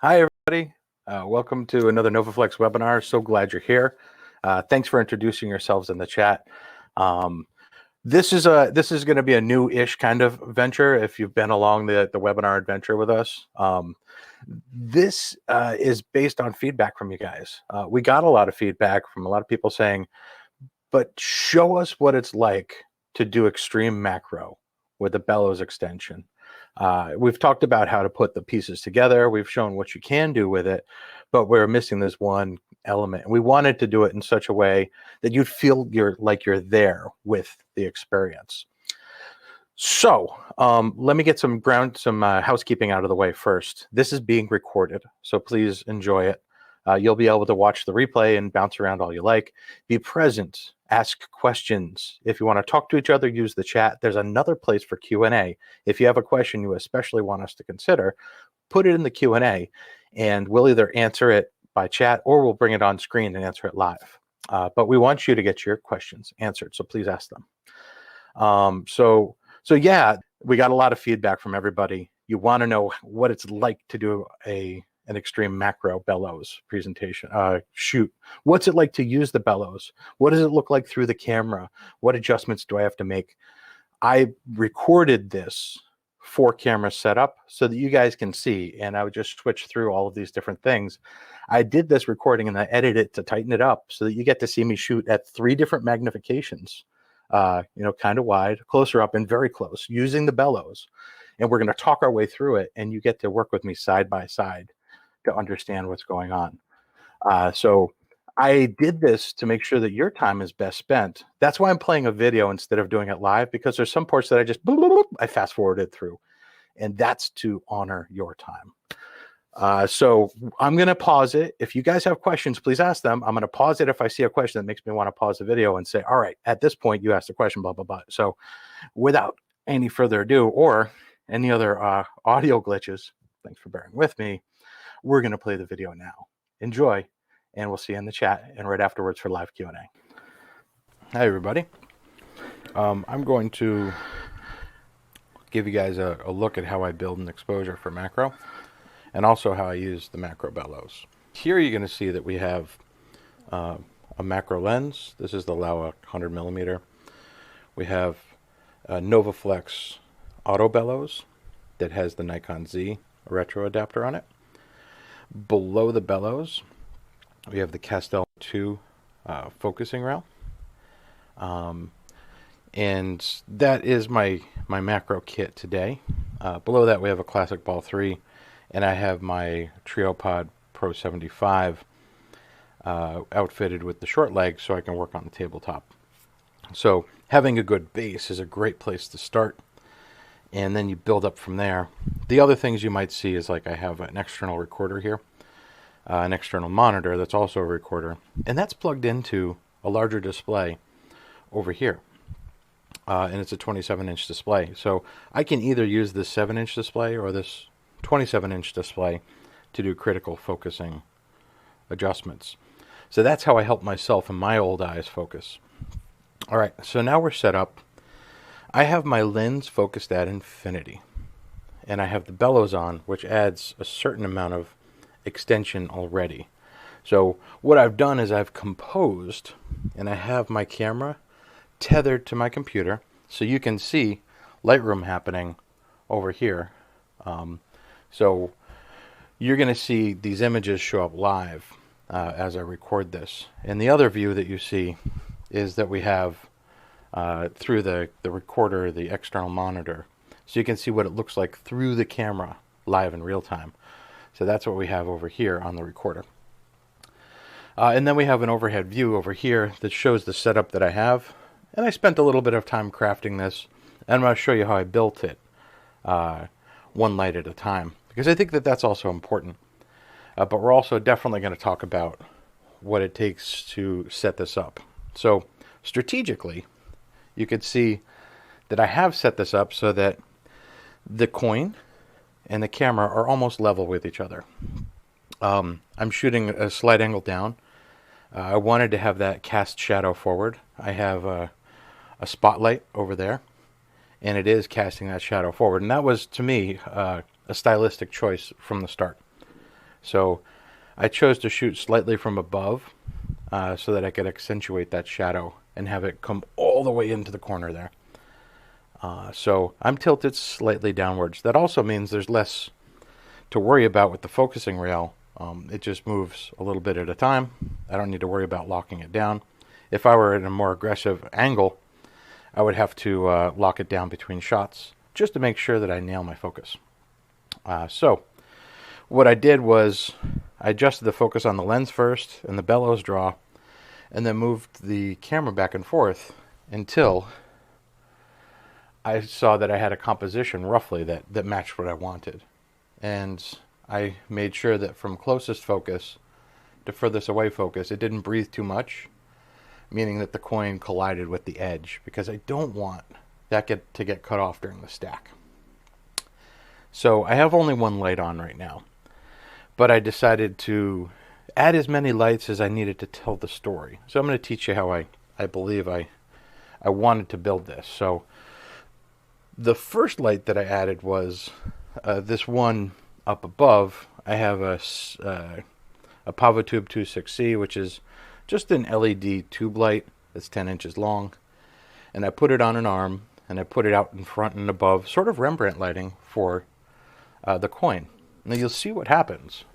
Hi, everybody. Welcome to another NovaFlex webinar. So glad you're here. Thanks for introducing yourselves in the chat. Um, this is going to be a new-ish kind of venture. If you've been along the webinar adventure with us, this is based on feedback from you guys. We got a lot of feedback from a lot of people saying, "But show us what it's like to do extreme macro with the Bellows extension." We've talked about how to put the pieces together. We've shown what you can do with it, but we're missing this one element. We wanted to do it in such a way that you'd feel you're there with the experience. So let me get some housekeeping out of the way first. This is being recorded, so please enjoy it. You'll be able to watch the replay and bounce around all you like. Be present, ask questions. If you want to talk to each other, use the chat. There's another place for Q&A. If you have a question you especially want us to consider, put it in the Q&A, and we'll either answer it by chat or we'll bring it on screen and answer it live. But we want you to get your questions answered, so please ask them. So yeah, we got a lot of feedback from everybody. You want to know what it's like to do an extreme macro bellows presentation shoot. What's it like to use the bellows? What does it look like through the camera? What adjustments do I have to make? I recorded this 4-camera setup so that you guys can see, and I would just switch through all of these different things. I did this recording and I edited it to tighten it up so that you get to see me shoot at 3 different magnifications, kind of wide, closer up, and very close using the bellows. And we're going to talk our way through it, and you get to work with me side by side to understand what's going on. So I did this to make sure that your time is best spent. That's why I'm playing a video instead of doing it live, because there's some parts that I just I fast forwarded through, and that's to honor your time. So I'm going to pause it. If you guys have questions, please ask them. I'm going to pause it if I see a question that makes me want to pause the video and say, all right, at this point, you asked a question, blah, blah, blah. So without any further ado or any other audio glitches, thanks for bearing with me. We're going to play the video now. Enjoy, and we'll see you in the chat and right afterwards for live Q&A. Hi, everybody. I'm going to give you guys a look at how I build an exposure for macro and also how I use the macro bellows. Here you're going to see that we have a macro lens. This is the Laowa 100mm. We have a NovaFlex auto bellows that has the Nikon Z retro adapter on it. Below the bellows, we have the Castel 2 focusing rail. And that is my macro kit today. Below that, we have a classic ball 3, and I have my TrioPod Pro 75 outfitted with the short leg so I can work on the tabletop. So having a good base is a great place to start, and then you build up from there. The other things you might see is like I have an external recorder here, an external monitor that's also a recorder, and that's plugged into a larger display over here. And it's a 27-inch display. So I can either use this 7-inch display or this 27-inch display to do critical focusing adjustments. So that's how I help myself and my old eyes focus. All right, so now we're set up. I have my lens focused at infinity, and I have the bellows on, which adds a certain amount of extension already. So what I've done is I've composed, and I have my camera tethered to my computer, so you can see Lightroom happening over here. So you're going to see these images show up live as I record this. And the other view that you see is that we have through the recorder, the external monitor. So you can see what it looks like through the camera live in real time. So that's what we have over here on the recorder. And then we have an overhead view over here that shows the setup that I have. And I spent a little bit of time crafting this. And I'm going to show you how I built it one light at a time, because I think that that's also important. But we're also definitely going to talk about what it takes to set this up. So strategically, you could see that I have set this up so that the coin and the camera are almost level with each other. I'm shooting a slight angle down. I wanted to have that cast shadow forward. I have a spotlight over there, and it is casting that shadow forward. And that was, to me, a stylistic choice from the start. So I chose to shoot slightly from above so that I could accentuate that shadow and have it come all the way into the corner there. So I'm tilted slightly downwards. That also means there's less to worry about with the focusing rail. It just moves a little bit at a time. I don't need to worry about locking it down. If I were at a more aggressive angle, I would have to lock it down between shots just to make sure that I nail my focus. So what I did was I adjusted the focus on the lens first and the bellows draw, and then moved the camera back and forth until I saw that I had a composition roughly that matched what I wanted. And I made sure that from closest focus to furthest away focus, it didn't breathe too much, meaning that the coin collided with the edge, because I don't want that to get cut off during the stack. So I have only one light on right now, but I decided to add as many lights as I needed to tell the story. So I'm going to teach you how I believe I wanted to build this. So the first light that I added was this one up above. I have a Pavotube 26C, which is just an LED tube light that's 10 inches long. And I put it on an arm, and I put it out in front and above, sort of Rembrandt lighting for the coin. Now you'll see what happens.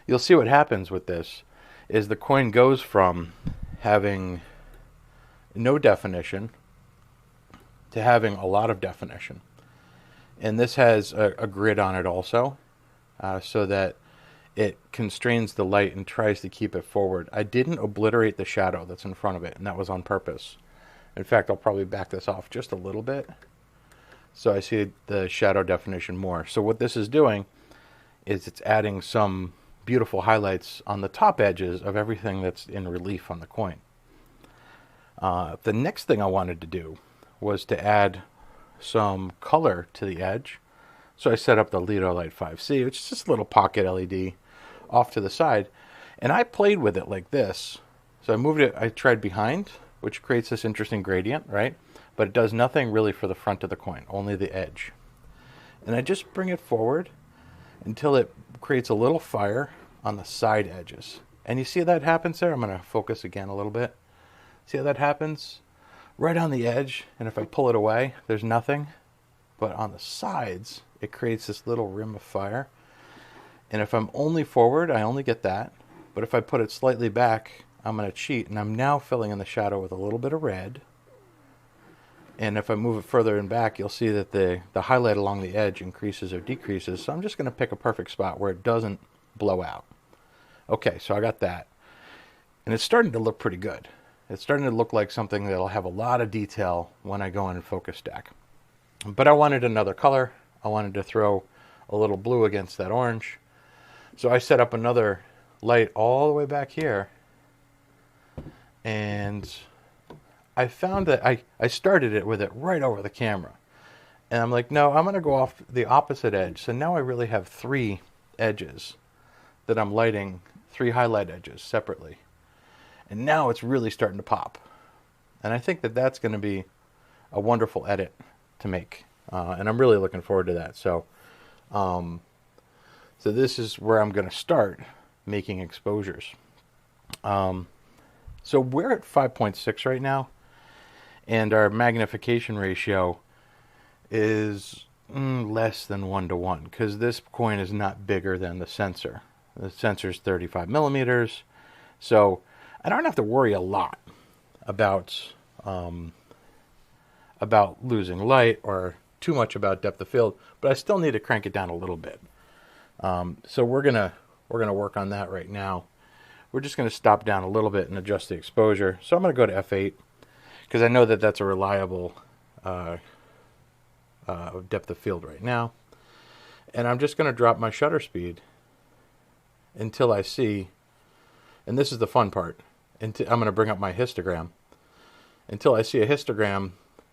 You'll see what happens with this is the coin goes from having no definition to having a lot of definition. And this has a grid on it also, so that it constrains the light and tries to keep it forward. I didn't obliterate the shadow that's in front of it, and that was on purpose. In fact, I'll probably back this off just a little bit so I see the shadow definition more. So what this is doing is it's adding some beautiful highlights on the top edges of everything that's in relief on the coin. The next thing I wanted to do was to add some color to the edge. So I set up the Lido Light 5C, which is just a little pocket LED off to the side. And I played with it like this. So I moved it, I tried behind, which creates this interesting gradient, right? But it does nothing really for the front of the coin, only the edge. And I just bring it forward until it creates a little fire on the side edges. And you see that happens there? I'm going to focus again a little bit. See how that happens? Right on the edge, and if I pull it away, there's nothing. But on the sides, it creates this little rim of fire. And if I'm only forward, I only get that. But if I put it slightly back, I'm going to cheat. And I'm now filling in the shadow with a little bit of red. And if I move it further and back, you'll see that the highlight along the edge increases or decreases. So I'm just going to pick a perfect spot where it doesn't blow out. Okay, so I got that. And it's starting to look pretty good. It's starting to look like something that'll have a lot of detail when I go in and focus stack. But I wanted another color. I wanted to throw a little blue against that orange. So I set up another light all the way back here. And I found that I started it with it right over the camera. And I'm like, no, I'm going to go off the opposite edge. So now I really have 3 edges that I'm lighting, 3 highlight edges separately. And now it's really starting to pop. And I think that that's going to be a wonderful edit to make. And I'm really looking forward to that. So this is where I'm going to start making exposures. So we're at 5.6 right now. And our magnification ratio is less than 1:1. Because this coin is not bigger than the sensor. The sensor is 35 millimeters. So I don't have to worry a lot about losing light or too much about depth of field, but I still need to crank it down a little bit. So we're gonna work on that right now. We're just gonna stop down a little bit and adjust the exposure. So I'm gonna go to f8 because I know that that's a reliable depth of field right now, and I'm just gonna drop my shutter speed until I see, and this is the fun part. I'm going to bring up my histogram until I see a histogram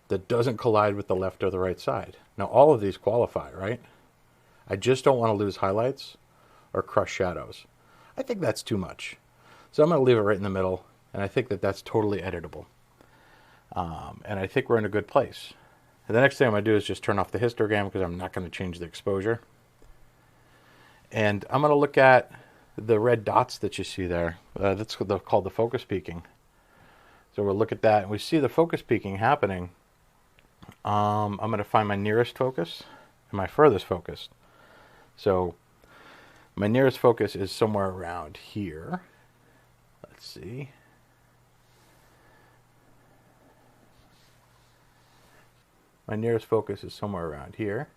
that doesn't collide with the left or the right side. Now, all of these qualify, right? I just don't want to lose highlights or crush shadows. I think that's too much. So I'm going to leave it right in the middle, and I think that that's totally editable. And I think we're in a good place. And the next thing I'm going to do is just turn off the histogram because I'm not going to change the exposure. And I'm going to look at the red dots that you see there. That's called the focus peaking. So we'll look at that, and we see the focus peaking happening. I'm going to find my nearest focus and my furthest focus. So my nearest focus is somewhere around here. Let's see. My nearest focus is somewhere around here.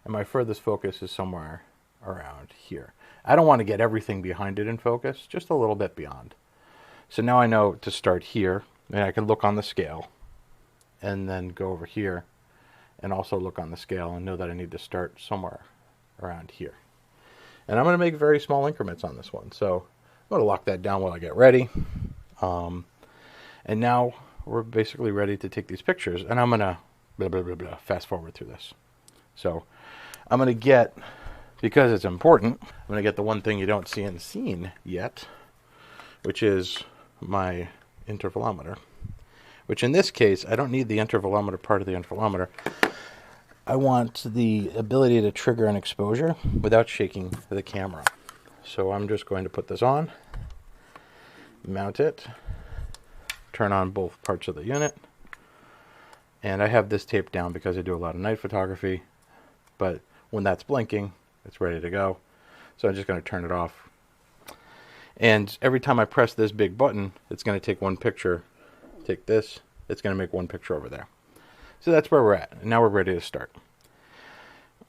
And my furthest focus is somewhere around here. I don't want to get everything behind it in focus, just a little bit beyond. So now I know to start here, and I can look on the scale, and then go over here, and also look on the scale, and know that I need to start somewhere around here. And I'm going to make very small increments on this one, so I'm going to lock that down while I get ready. And now we're basically ready to take these pictures, and I'm going to fast forward through this. So I'm going to get, because it's important, I'm going to get the one thing you don't see in the scene yet, which is my intervalometer. Which in this case, I don't need the intervalometer part of the intervalometer. I want the ability to trigger an exposure without shaking the camera. So I'm just going to put this on, mount it, turn on both parts of the unit. And I have this taped down because I do a lot of night photography. But when that's blinking, it's ready to go. So I'm just going to turn it off. And every time I press this big button, it's going to take one picture. Take this, it's going to make one picture over there. So that's where we're at. Now we're ready to start.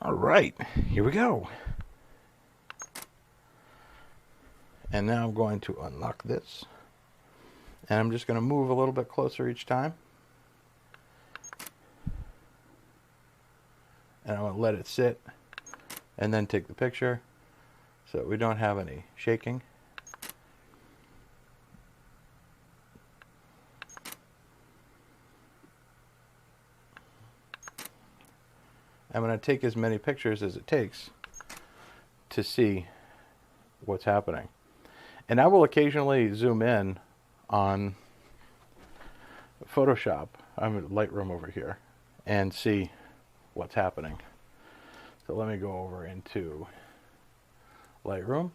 All right, here we go. And now I'm going to unlock this. And I'm just going to move a little bit closer each time. And I'm going to let it sit and then take the picture so that we don't have any shaking. I'm going to take as many pictures as it takes to see what's happening. And I will occasionally zoom in on Photoshop, I'm in Lightroom over here, and see what's happening. So let me go over into Lightroom,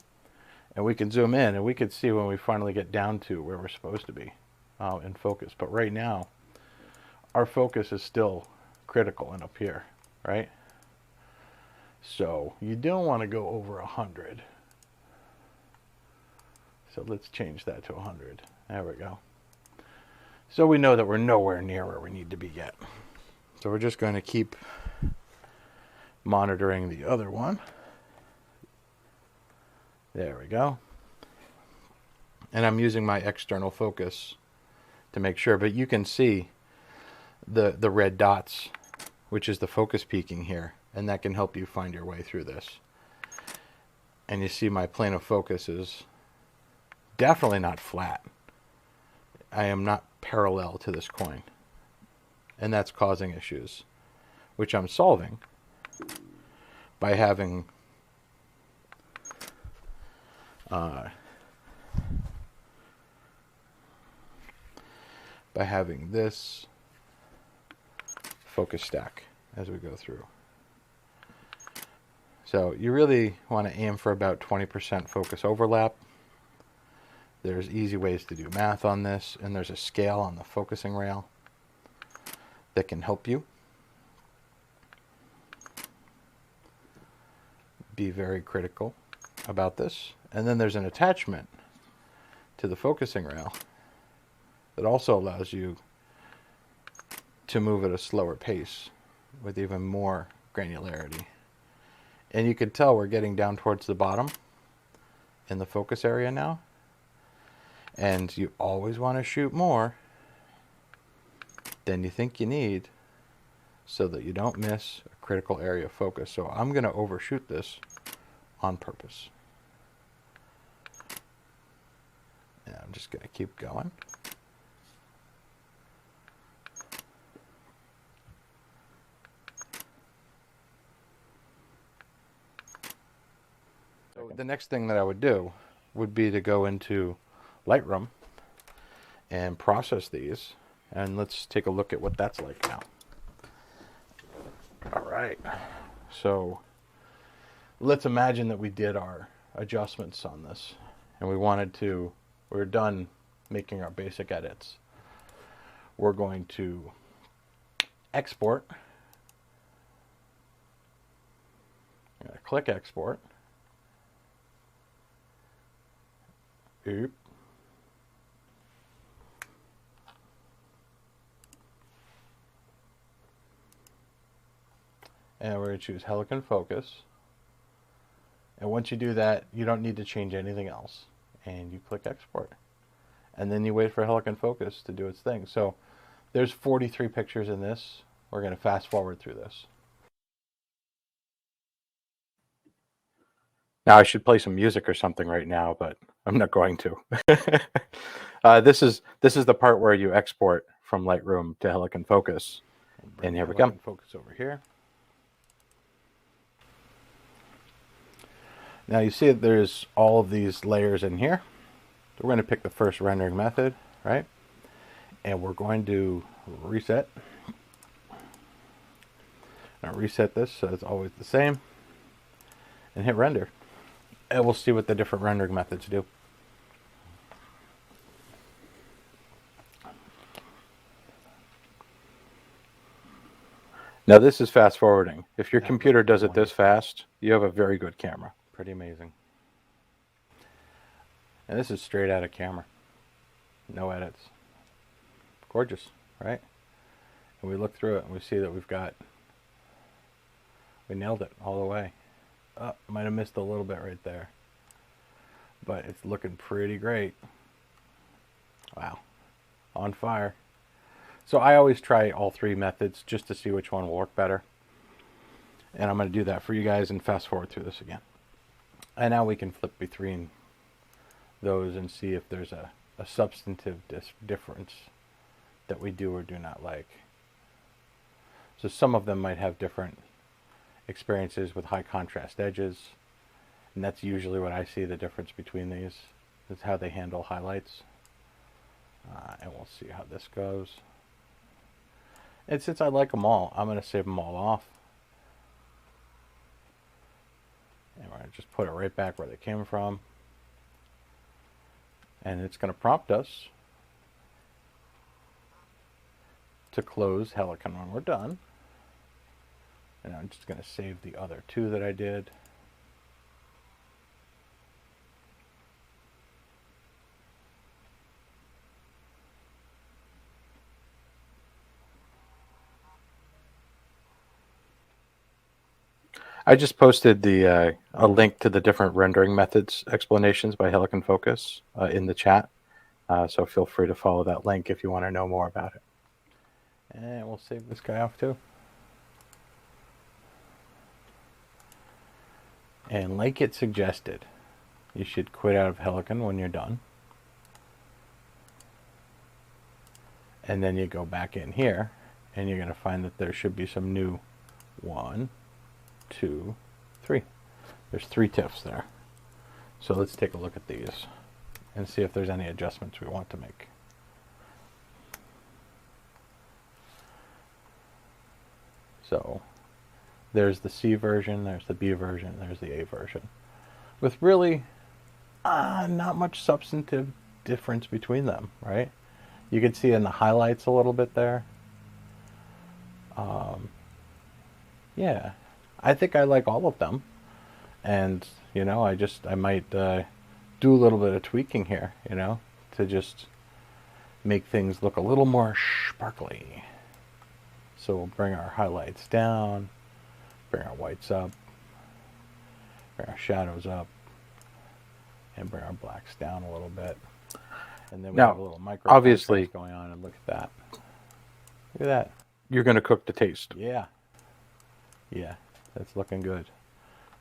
and we can zoom in, and we can see when we finally get down to where we're supposed to be in focus. But right now, our focus is still critical and up here. Right? So you don't want to go over 100. So let's change that to 100. There we go. So we know that we're nowhere near where we need to be yet. So we're just going to keep monitoring the other one. There we go. And I'm using my external focus to make sure, but you can see the red dots, which is the focus peaking here, and that can help you find your way through this. And you see my plane of focus is definitely not flat. I am not parallel to this coin, and that's causing issues, which I'm solving by having this focus stack as we go through. So you really want to aim for about 20% focus overlap. There's easy ways to do math on this, and there's a scale on the focusing rail that can help you. Be very critical about this. And then there's an attachment to the focusing rail that also allows you to move at a slower pace with even more granularity. And you can tell we're getting down towards the bottom in the focus area now. And you always want to shoot more than you think you need so that you don't miss a critical area of focus. So I'm going to overshoot this on purpose. And I'm just going to keep going. So the next thing that I would do would be to go into Lightroom and process these, and let's take a look at what that's like now. All right, so let's imagine that we did our adjustments on this and we're done making our basic edits. We're going to export. I'm going to click export. Oop. And we're going to choose Helicon Focus. And once you do that, you don't need to change anything else. And you click export. And then you wait for Helicon Focus to do its thing. So there's 43 pictures in this. We're going to fast forward through this. Now I should play some music or something right now, but I'm not going to. This is the part where you export from Lightroom to Helicon Focus. And here we go. Focus over here. Now you see that there's all of these layers in here. So we're going to pick the first rendering method, right? And we're going to reset. Now reset this so it's always the same. And hit render. And we'll see what the different rendering methods do. Now this is fast forwarding. If your computer does it this fast, you have a very good camera. Pretty amazing. And this is straight out of camera. No edits. Gorgeous, right? And we look through it and we see that we nailed it all the way. Oh, might have missed a little bit right there. But it's looking pretty great. Wow. On fire. So I always try all three methods just to see which one will work better. And I'm going to do that for you guys and fast forward through this again. And now we can flip between those and see if there's a substantive difference that we do or do not like. So some of them might have different experiences with high contrast edges. And that's usually what I see the difference between these. Is how they handle highlights. And we'll see how this goes. And since I like them all, I'm going to save them all off. And we're going to just put it right back where they came from. And it's going to prompt us to close Helicon when we're done. And I'm just going to save the other two that I did. I just posted a link to the different rendering methods explanations by Helicon Focus in the chat. So feel free to follow that link if you want to know more about it. And we'll save this guy off too. And like it suggested, you should quit out of Helicon when you're done. And then you go back in here and you're going to find that there should be some new 1, 2, 3. There's 3 TIFFs there. So let's take a look at these and see if there's any adjustments we want to make. So there's the C version, there's the B version, there's the A version. With really not much substantive difference between them, right? You can see in the highlights a little bit there. Yeah, I think I like all of them. And, you know, I might do a little bit of tweaking here, you know, to just make things look a little more sparkly. So we'll bring our highlights down, bring our whites up, bring our shadows up, and bring our blacks down a little bit. And then we have a little micro obviously going on, and look at that. Look at that. You're going to cook to taste. Yeah. Yeah, that's looking good.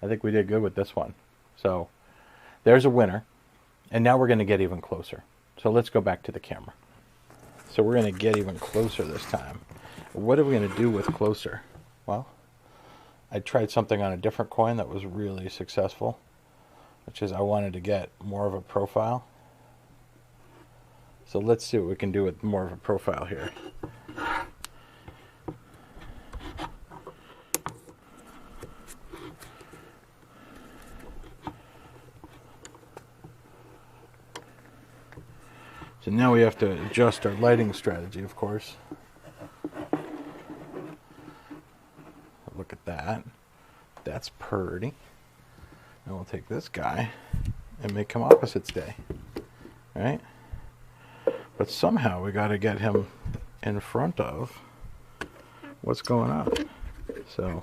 I think we did good with this one. So there's a winner. And now we're going to get even closer. So let's go back to the camera. So we're going to get even closer this time. What are we going to do with closer? Well, I tried something on a different coin that was really successful, which is I wanted to get more of a profile. So let's see what we can do with more of a profile here. So now we have to adjust our lighting strategy, of course. Look at that. That's pretty. Now we'll take this guy and make him opposites day. Right? But somehow we got to get him in front of what's going on. So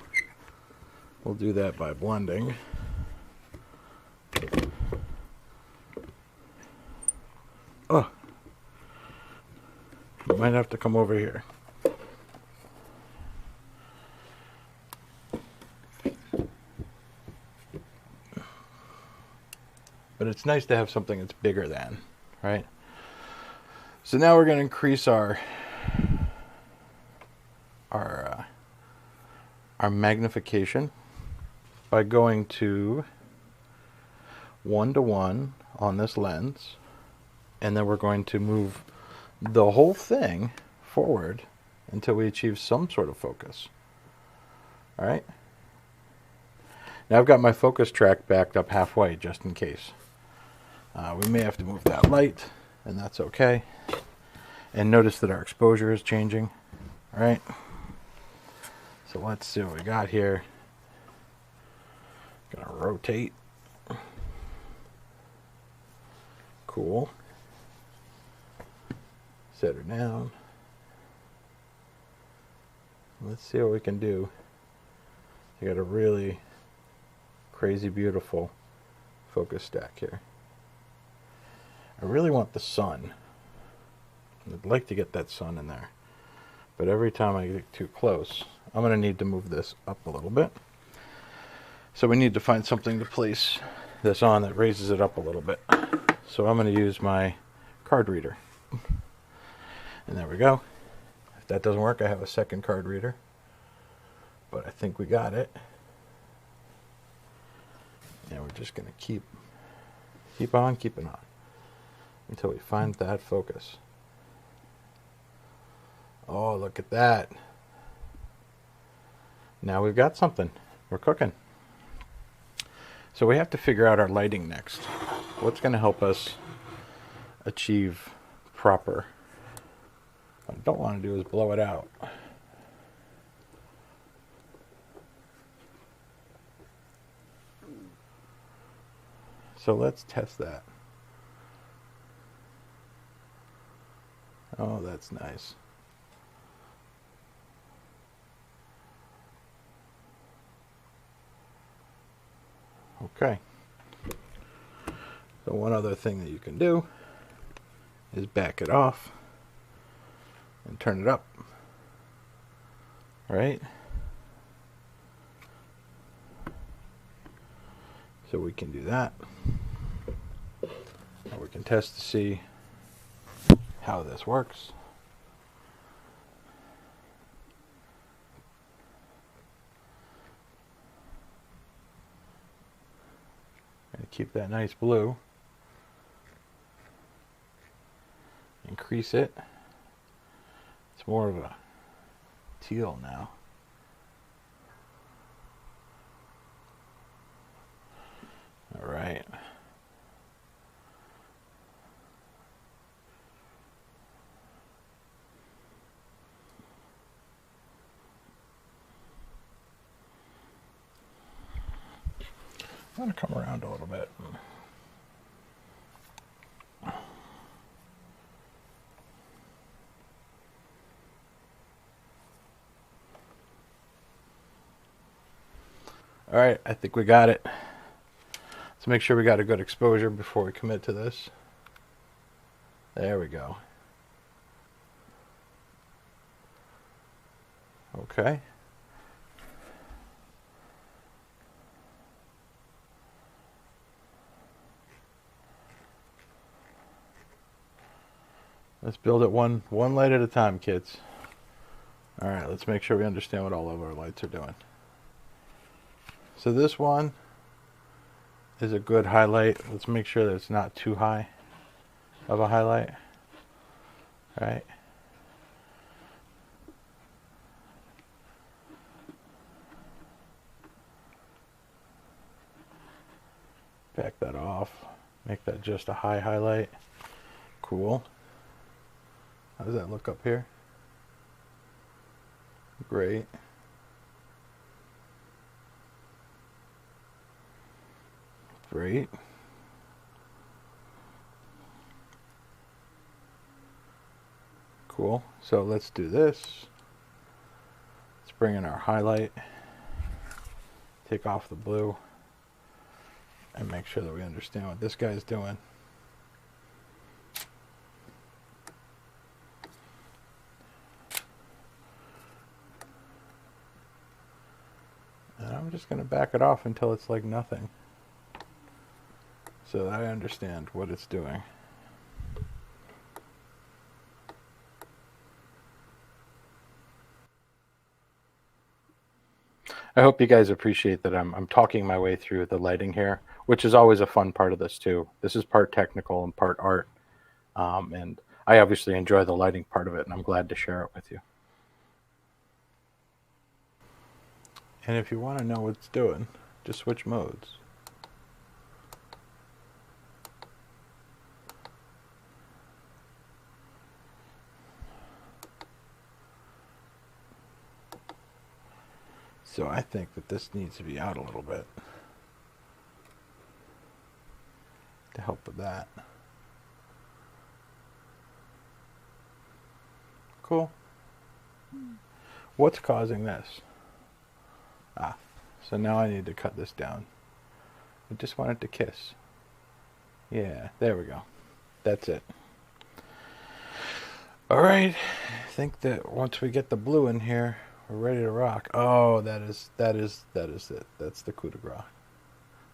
we'll do that by blending. Oh, you might have to come over here. But it's nice to have something that's bigger than, right? So now we're going to increase our magnification by going to 1:1 on this lens, and then we're going to move the whole thing forward until we achieve some sort of focus. All right. Now I've got my focus track backed up halfway just in case. We may have to move that light, and that's okay. And notice that our exposure is changing. All right. So let's see what we got here. Gonna rotate. Cool. Set her down. Let's see what we can do. You got a really crazy beautiful focus stack here. I really want the sun. I'd like to get that sun in there. But every time I get too close, I'm going to need to move this up a little bit. So we need to find something to place this on that raises it up a little bit. So I'm going to use my card reader. And there we go. If that doesn't work, I have a second card reader. But I think we got it. And we're just going to keep on keeping on until we find that focus. Oh, look at that. Now we've got something. We're cooking. So we have to figure out our lighting next. What's going to help us achieve proper? What I don't want to do is blow it out. So let's test that. Oh, that's nice. Okay. So one other thing that you can do is back it off and turn it up. All right? So we can do that. And we can test to see how this works. And keep that nice blue. Increase it. It's more of a teal now. All right. I'm going to come around a little bit. All right, I think we got it. Let's make sure we got a good exposure before we commit to this. There we go. Okay. Let's build it one light at a time, kids. All right, let's make sure we understand what all of our lights are doing. So this one is a good highlight. Let's make sure that it's not too high of a highlight. All right. Back that off. Make that just a high highlight. Cool. How does that look up here? Great. Great. Cool. So let's do this. Let's bring in our highlight. Take off the blue. And make sure that we understand what this guy's doing. And I'm just going to back it off until it's like nothing, so that I understand what it's doing. I hope you guys appreciate that I'm talking my way through the lighting here, which is always a fun part of this too. This is part technical and part art, and I obviously enjoy the lighting part of it, and I'm glad to share it with you. And if you want to know what it's doing, just switch modes. So I think that this needs to be out a little bit to help with that. Cool. What's causing this? So now I need to cut this down. I just want it to kiss. Yeah, there we go. That's it. All right. I think that once we get the blue in here, we're ready to rock. Oh, that is it. That's the coup de grace.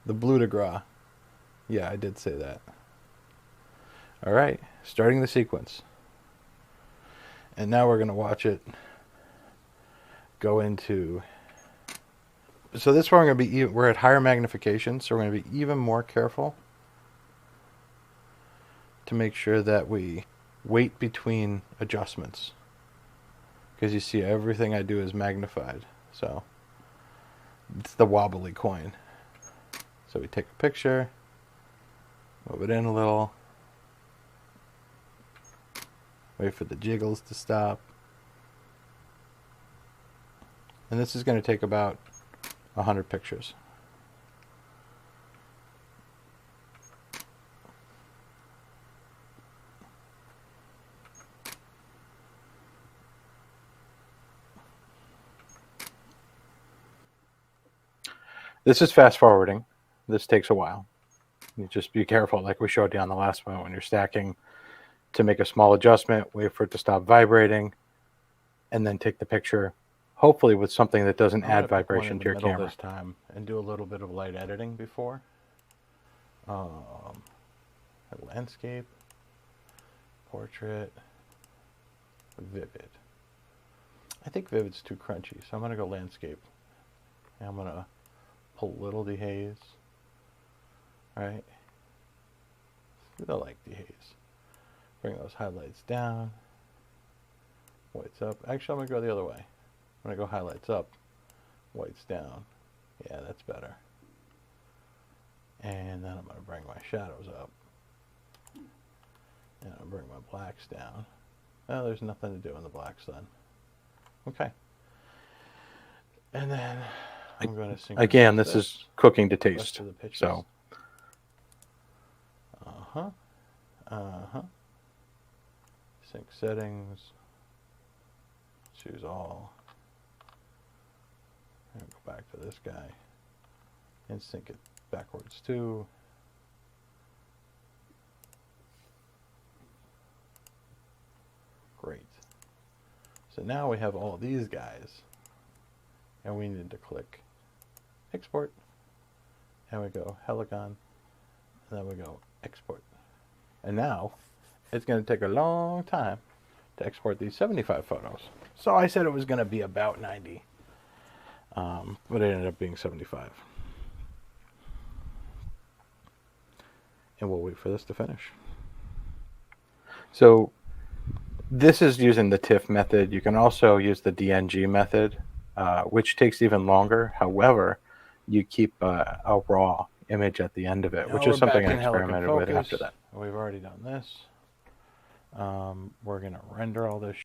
The bleu de grace. Yeah, I did say that. All right, starting the sequence. And now we're going to watch it go into... So this one we're at higher magnification, so we're going to be even more careful to make sure that we wait between adjustments. Because you see everything I do is magnified. So it's the wobbly coin. So we take a picture, move it in a little, wait for the jiggles to stop. And this is going to take about 100 pictures. This is fast forwarding. This takes a while. You just be careful, like we showed you on the last one, when you're stacking, to make a small adjustment, wait for it to stop vibrating, and then take the picture, hopefully with something that doesn't add vibration to your camera this time, and do a little bit of light editing before. Landscape, portrait, vivid. I think vivid's too crunchy, so I'm going to go landscape. And I'm going to pull a little dehaze. Right? I like dehaze. Bring those highlights down. Whites up. Actually, I'm going to go the other way. I'm going to go highlights up, whites down. Yeah, that's better. And then I'm going to bring my shadows up. And I'll bring my blacks down. Well, there's nothing to do in the blacks then. Okay. And then I'm going to synchronize again, this is cooking to taste. So. Sync settings. Choose all. And go back to this guy. And sync it backwards too. Great. So now we have all these guys. And we need to click export. And we go Helicon. And then we go export. And now it's going to take a long time to export these 75 photos. So I said it was going to be about 90. But it ended up being 75. And we'll wait for this to finish. So this is using the TIFF method. You can also use the DNG method, which takes even longer. However, you keep a raw image at the end of it, which is something I experimented with after that. We've already done this. We're going to render all this.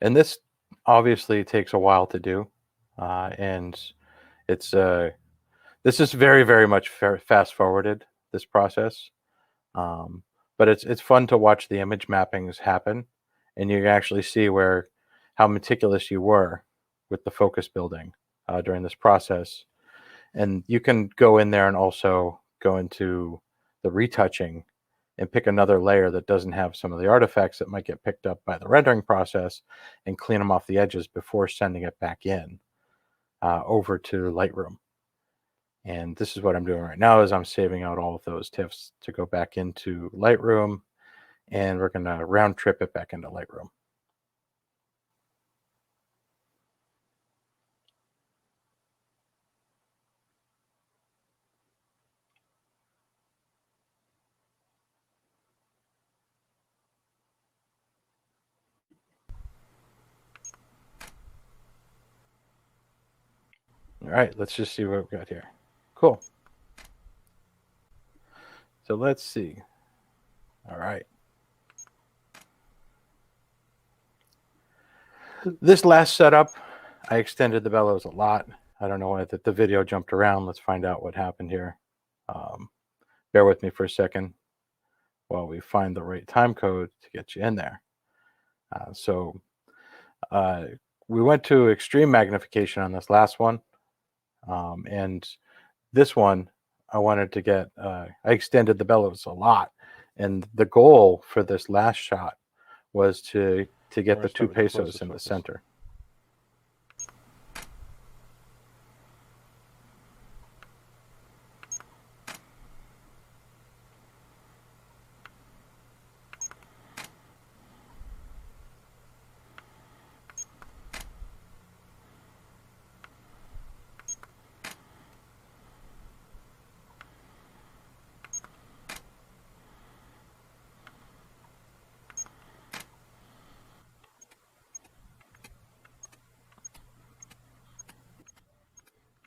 And this obviously takes a while to do. And it's this is very, very much fast forwarded, this process. But it's fun to watch the image mappings happen, and you can actually see how meticulous you were with the focus building during this process. And you can go in there and also go into the retouching and pick another layer that doesn't have some of the artifacts that might get picked up by the rendering process and clean them off the edges before sending it back in over to Lightroom. And this is what I'm doing right now is I'm saving out all of those TIFFs to go back into Lightroom, and we're going to round trip it back into Lightroom. All right, let's just see what we've got here. Cool. So let's see. All right. This last setup, I extended the bellows a lot. I don't know why the video jumped around. Let's find out what happened here. Bear with me for a second while we find the right time code to get you in there. We went to extreme magnification on this last one. And this one, I wanted to get, I extended the bellows a lot. And the goal for this last shot was to get the 2 pesos in the center.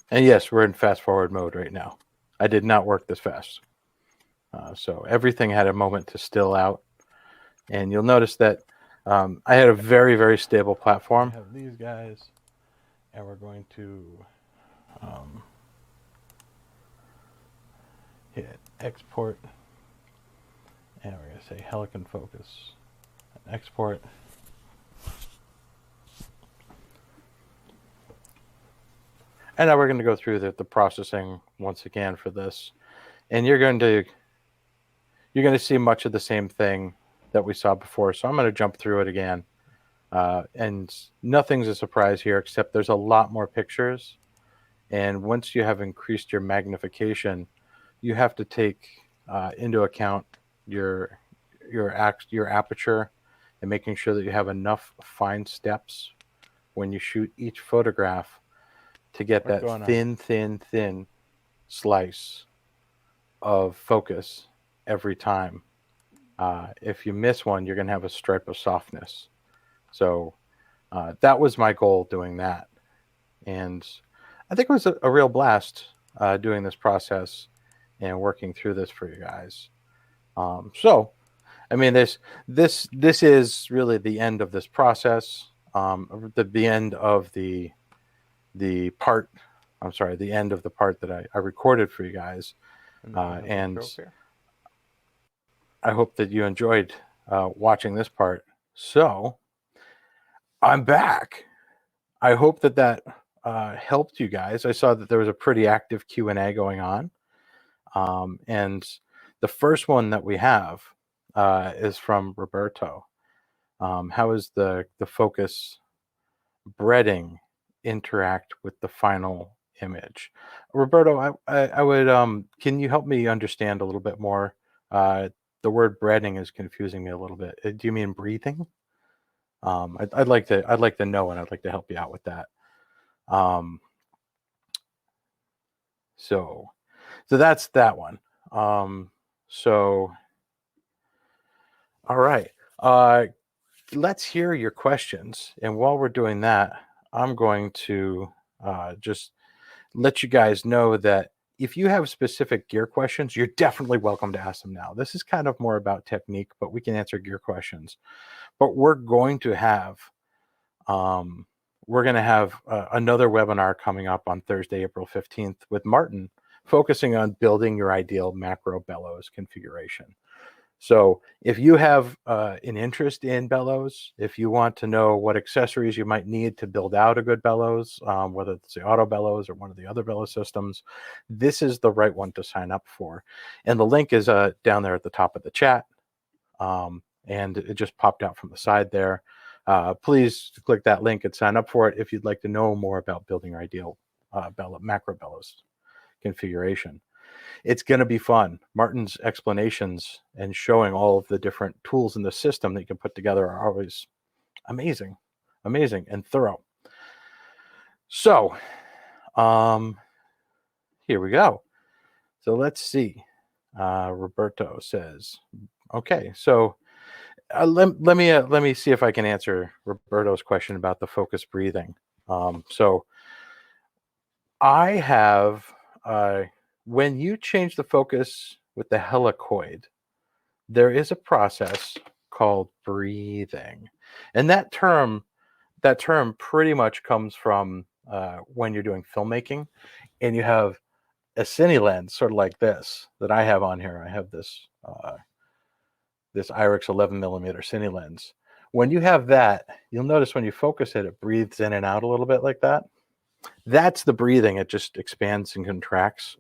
And yes, we're in fast forward mode right now. I did not work this fast. So everything had a moment to still out. And you'll notice that I had a very, very stable platform. I have these guys, and we're going to hit export. And we're going to say Helicon Focus. And export. And now we're going to go through the processing once again for this. And you're going to see much of the same thing that we saw before. So I'm going to jump through it again. And nothing's a surprise here, except there's a lot more pictures. And once you have increased your magnification, you have to take into account your aperture and making sure that you have enough fine steps when you shoot each photograph to get that thin slice of focus every time. If you miss one, you're going to have a stripe of softness. So that was my goal doing that. And I think it was a real blast doing this process and working through this for you guys. So, I mean, this is really the end of this process. The end of the part. I'm sorry, the end of the part that I recorded for you guys. And I hope that you enjoyed watching this part. So I'm back. I hope that helped you guys. I saw that there was a pretty active Q&A going on. And the first one that we have is from Roberto. How is the focus breading interact with the final image? Roberto, I would, can you help me understand a little bit more? The word breading is confusing me a little bit. Do you mean breathing? I'd like to know, and I'd like to help you out with that. So that's that one. So all right. Let's hear your questions, and while we're doing that, I'm going to just let you guys know that if you have specific gear questions, you're definitely welcome to ask them now. This is kind of more about technique, but we can answer gear questions. But we're going to have another webinar coming up on Thursday, April 15th with Martin, focusing on building your ideal macro bellows configuration. So if you have an interest in bellows, if you want to know what accessories you might need to build out a good bellows, whether it's the auto bellows or one of the other bellows systems, this is the right one to sign up for. And the link is down there at the top of the chat. And it just popped out from the side there. Please click that link and sign up for it if you'd like to know more about building your ideal macro bellows configuration. It's going to be fun. Martin's explanations and showing all of the different tools in the system that you can put together are always amazing and thorough. So here we go. So let's see. Roberto says, okay, so let me see if I can answer Roberto's question about the focus breathing. So I have when you change the focus with the helicoid, there is a process called breathing, and that term pretty much comes from when you're doing filmmaking, and you have a cine lens, sort of like this that I have on here. I have this this IRIX 11 millimeter cine lens. When you have that, you'll notice when you focus it, it breathes in and out a little bit like that. That's the breathing. It just expands and contracts.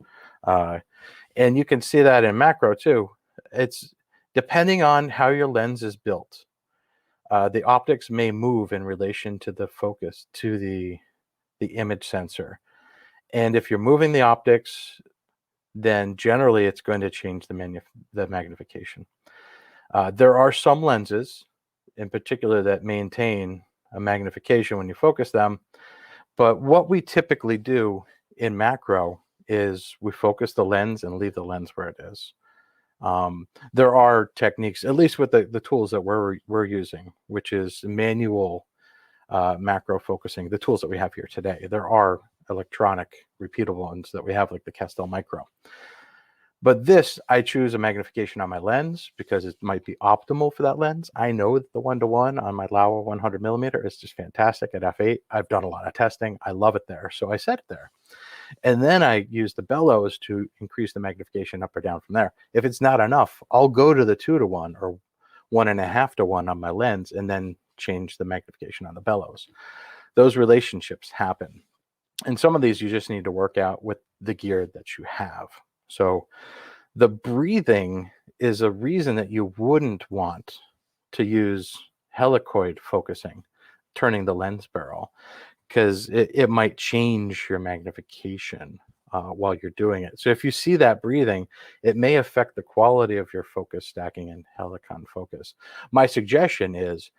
And you can see that in macro too. It's depending on how your lens is built. The optics may move in relation to the focus, to the image sensor. And if you're moving the optics, then generally it's going to change the magnification. There are some lenses in particular that maintain a magnification when you focus them. But what we typically do in macro is we focus the lens and leave the lens where it is. There are techniques, at least with the tools that we're using, which is manual macro focusing, the tools that we have here today. There are electronic repeatable ones that we have, like the Castell Micro. But this, I choose a magnification on my lens because it might be optimal for that lens. I know that the 1:1 on my Laowa 100 millimeter is just fantastic at f8. I've done a lot of testing. I love it there. So I set it there. And then I use the bellows to increase the magnification up or down from there. If it's not enough, I'll go to the 2:1 or 1.5:1 on my lens and then change the magnification on the bellows. Those relationships happen. And some of these you just need to work out with the gear that you have. So the breathing is a reason that you wouldn't want to use helicoid focusing, turning the lens barrel, because it might change your magnification while you're doing it. So if you see that breathing, it may affect the quality of your focus stacking in Helicon Focus. My suggestion is,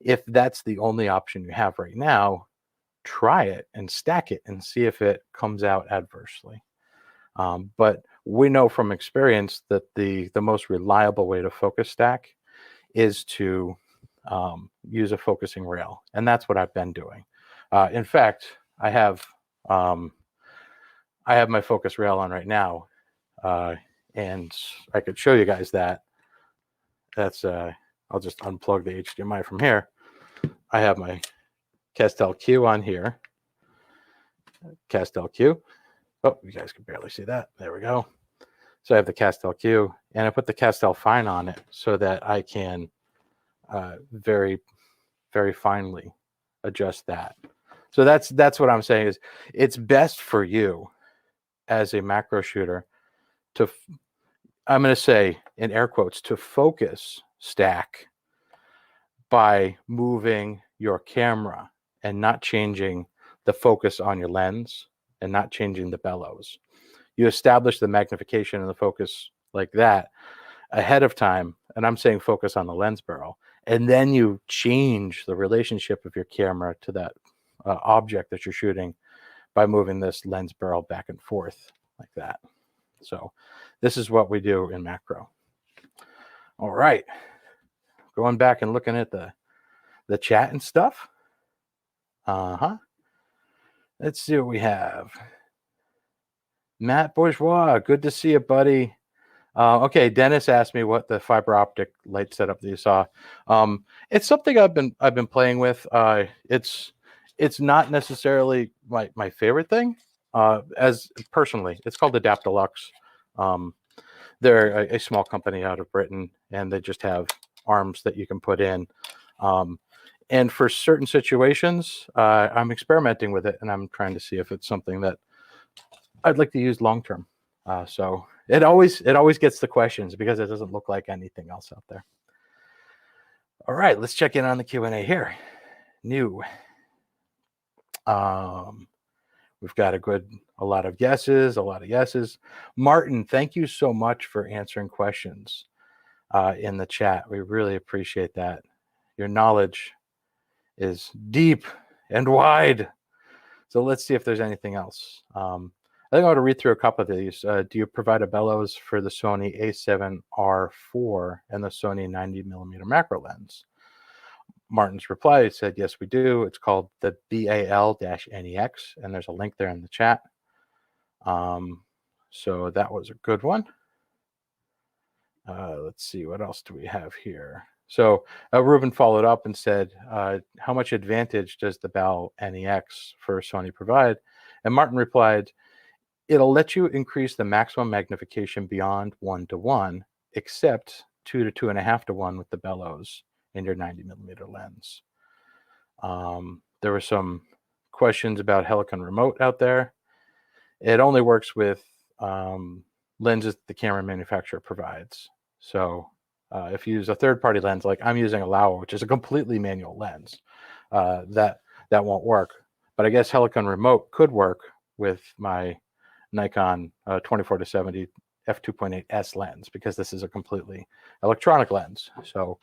if that's the only option you have right now, try it and stack it and see if it comes out adversely. But we know from experience that the most reliable way to focus stack is to use a focusing rail, and that's what I've been doing. In fact, I have my focus rail on right now, and I could show you guys that. That's I'll just unplug the HDMI from here. I have my Castell Q on here. Castell Q. Oh, you guys can barely see that. There we go. So I have the Castell Q, and I put the Castell Fine on it so that I can very, very finely adjust that. So that's what I'm saying is it's best for you as a macro shooter to, I'm going to say in air quotes, to focus stack by moving your camera and not changing the focus on your lens and not changing the bellows. You establish the magnification and the focus like that ahead of time, and I'm saying focus on the lens barrel, and then you change the relationship of your camera to that object that you're shooting by moving this lens barrel back and forth like that. So this is what we do in macro. All right, going back and looking at the chat and stuff. Let's see what we have. Matt Bourgeois, good to see you, buddy. Okay, Dennis asked me what the fiber optic light setup that you saw. It's something I've been playing with. It's not necessarily my favorite thing. As personally, it's called Adapt Deluxe. Um, they're a small company out of Britain, and they just have arms that you can put in. Um, and for certain situations, I'm experimenting with it, and I'm trying to see if it's something that I'd like to use long term. So it always gets the questions because it doesn't look like anything else out there. All right, let's check in on the Q&A here. New. We've got a lot of yeses. Martin, thank you so much for answering questions in the chat. We really appreciate that. Your knowledge is deep and wide. So let's see if there's anything else. I think I want to read through a couple of these. Do you provide a bellows for the Sony a7R4 and the Sony 90mm macro lens? Martin's reply said, yes, we do. It's called the BAL-NEX, and there's a link there in the chat. So that was a good one. Let's see, what else do we have here? So Ruben followed up and said, how much advantage does the BAL-NEX for Sony provide? And Martin replied, it'll let you increase the maximum magnification beyond 1:1, except 2 to 2.5 to 1 with the bellows in your 90mm lens. There were some questions about Helicon remote out there. It only works with lenses the camera manufacturer provides. So if you use a third-party lens, like I'm using a Laowa, which is a completely manual lens, that won't work. But I guess Helicon remote could work with my Nikon 24-70 f2.8s lens, because this is a completely electronic lens. So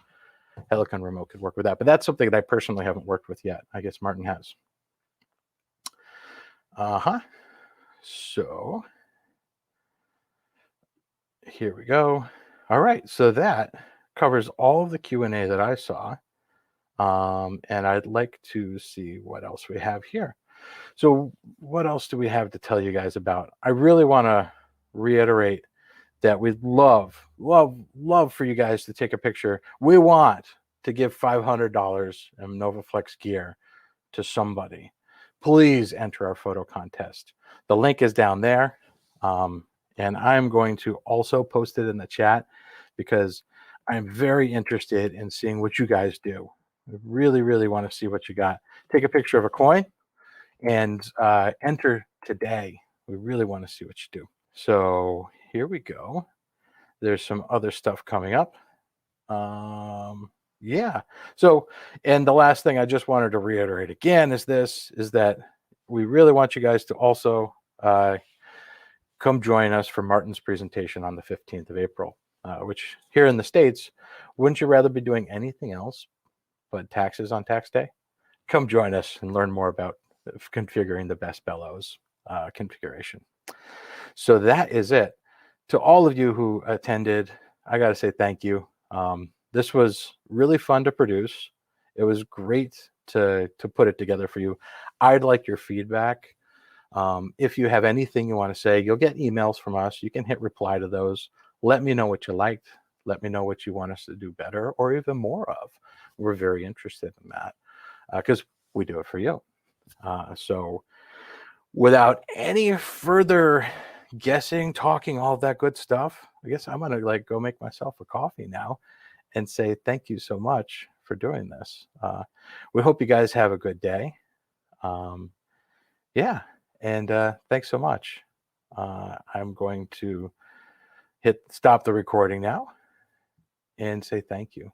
Helicon remote could work with that. But that's something that I personally haven't worked with yet. I guess Martin has. So here we go. All right, so that covers all of the Q&A that I saw. And I'd like to see what else we have here. So what else do we have to tell you guys about? I really want to reiterate that we'd love for you guys to take a picture. We want to give $500 in NovaFlex gear to somebody. Please enter our photo contest. The link is down there. And I'm going to also post it in the chat because I'm very interested in seeing what you guys do. I really want to see what you got. Take a picture of a coin and enter today. We really want to see what you do. So here we go. There's some other stuff coming up. Yeah. So, and the last thing I just wanted to reiterate again is that we really want you guys to also come join us for Martin's presentation on the 15th of April, which here in the States, wouldn't you rather be doing anything else but taxes on tax day? Come join us and learn more about configuring the best bellows configuration. So that is it. To all of you who attended, I got to say thank you. This was really fun to produce. It was great to put it together for you. I'd like your feedback. If you have anything you want to say, you'll get emails from us. You can hit reply to those. Let me know what you liked. Let me know what you want us to do better or even more of. We're very interested in that because we do it for you. So without any further guessing, talking, all that good stuff, I guess I'm going to go make myself a coffee now and say thank you so much for doing this. We hope you guys have a good day. Yeah. And thanks so much. I'm going to hit stop the recording now and say thank you.